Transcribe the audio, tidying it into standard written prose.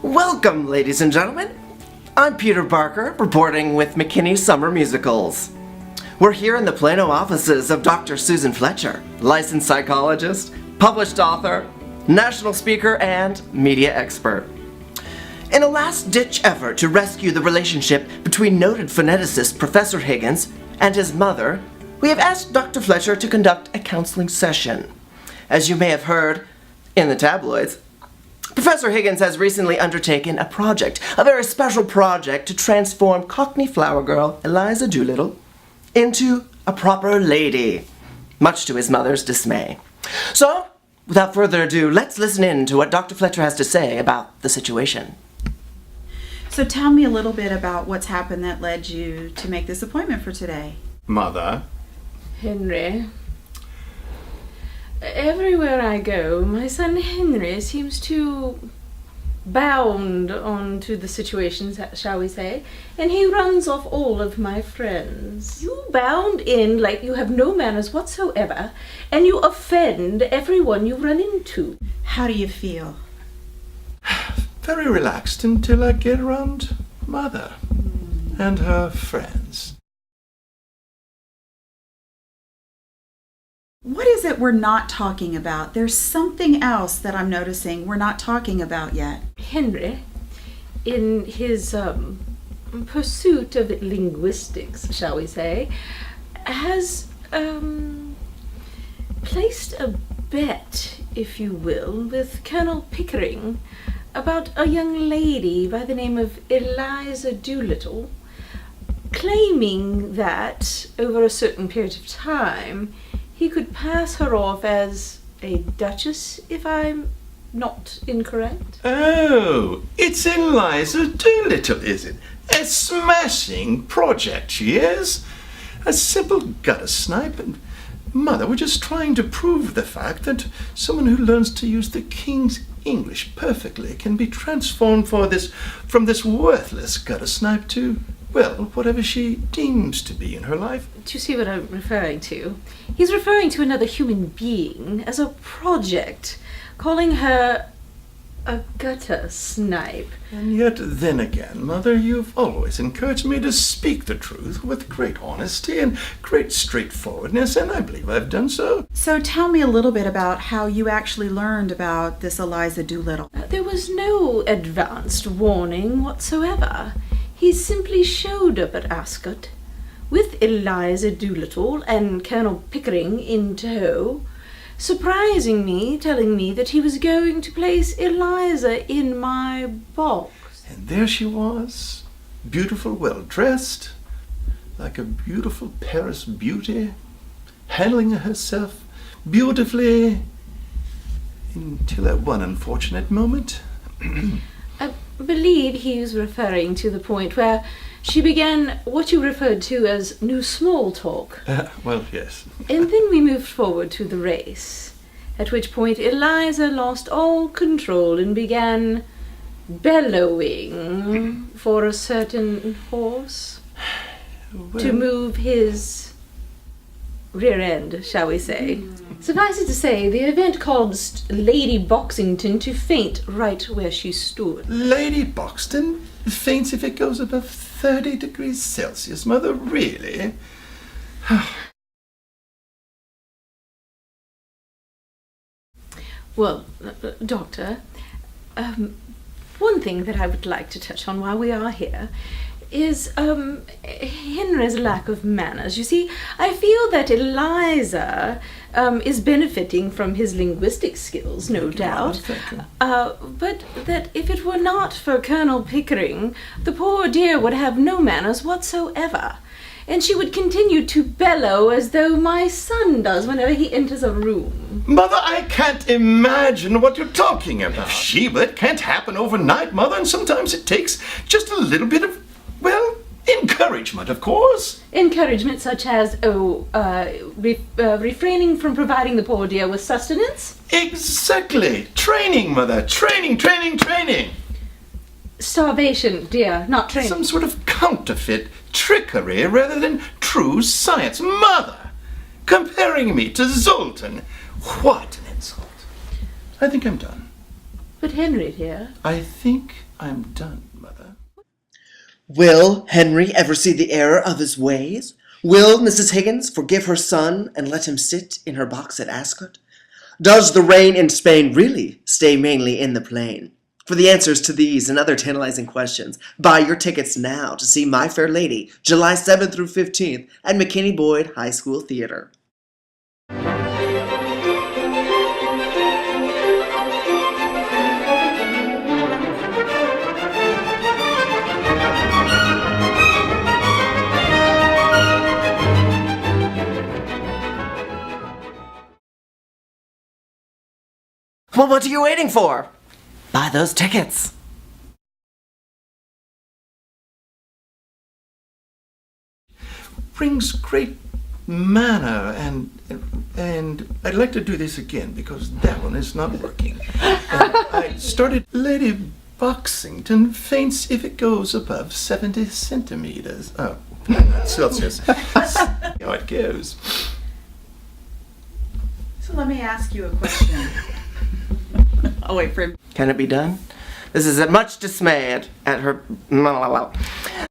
Welcome, ladies and gentlemen. I'm Peter Barker, reporting with McKinney Summer Musicals. We're here in the Plano offices of Dr. Susan Fletcher, licensed psychologist, published author, national speaker, and media expert. In a last-ditch effort to rescue the relationship between noted phoneticist Professor Higgins and his mother, we have asked Dr. Fletcher to conduct a counseling session. As you may have heard in the tabloids, Professor Higgins has recently undertaken a very special project to transform Cockney flower girl Eliza Doolittle into a proper lady, much to his mother's dismay. So, without further ado, let's listen in to what Dr. Fletcher has to say about the situation. So tell me a little bit about what's happened that led you to make this appointment for today. Mother. Henry. Everywhere I go, my son Henry seems to bound onto the situation, shall we say, and he runs off all of my friends. You bound in like you have no manners whatsoever, and you offend everyone you run into. How do you feel? Very relaxed until I get around Mother and her friends. What is it we're not talking about? There's something else that I'm noticing we're not talking about yet. Henry, in his pursuit of linguistics, shall we say, has placed a bet, if you will, with Colonel Pickering about a young lady by the name of Eliza Doolittle, claiming that over a certain period of time he could pass her off as a duchess, if I'm not incorrect. Oh, it's Eliza Doolittle, is it? A smashing project she is. A simple gutter snipe, and Mother, we're just trying to prove the fact that someone who learns to use the King's English perfectly can be transformed from this worthless gutter snipe to, well, whatever she deems to be in her life. Do you see what I'm referring to? He's referring to another human being as a project, calling her a gutter snipe. And yet then again, Mother, you've always encouraged me to speak the truth with great honesty and great straightforwardness, and I believe I've done so. So tell me a little bit about how you actually learned about this Eliza Doolittle. There was no advanced warning whatsoever. He simply showed up at Ascot with Eliza Doolittle and Colonel Pickering in tow, surprising me, telling me that he was going to place Eliza in my box. And there she was, beautiful, well-dressed, like a beautiful Paris beauty, handling herself beautifully, until at one unfortunate moment. I believe he was referring to the point where she began what you referred to as new small talk. Well, yes. And then we moved forward to the race, at which point Eliza lost all control and began bellowing for a certain horse to move his rear end, shall we say. Suffice it to say, the event caused Lady Boxington to faint right where she stood. Lady Boxton faints if it goes above 30 degrees Celsius, Mother, really? Well, Doctor, one thing that I would like to touch on while we are here is Henry's lack of manners. You see, I feel that Eliza is benefiting from his linguistic skills, no doubt. But that if it were not for Colonel Pickering, the poor dear would have no manners whatsoever. And she would continue to bellow as though my son does whenever he enters a room. Mother, I can't imagine what you're talking about. It can't happen overnight, Mother, and sometimes it takes just a little bit of, well, encouragement, of course. Encouragement such as, refraining from providing the poor dear with sustenance? Exactly. Training, Mother. Training. Starvation, dear, not training. Some sort of counterfeit trickery rather than true science. Mother, comparing me to Zoltan. What an insult. I think I'm done. But Henry, dear. I think I'm done, Mother. Will Henry ever see the error of his ways? Will Mrs. Higgins forgive her son and let him sit in her box at Ascot? Does the rain in Spain really stay mainly in the plain? For the answers to these and other tantalizing questions, buy your tickets now to see My Fair Lady, July 7th through 15th at McKinney Boyd High School Theater. Well, what are you waiting for? Buy those tickets. Brings great manner, and I'd like to do this again because that one is not working. I started Lady Boxington faints if it goes above 70 centimeters. Oh, Celsius. How it goes. So let me ask you a question. I'll wait for him. Can it be done? This is much dismayed at her.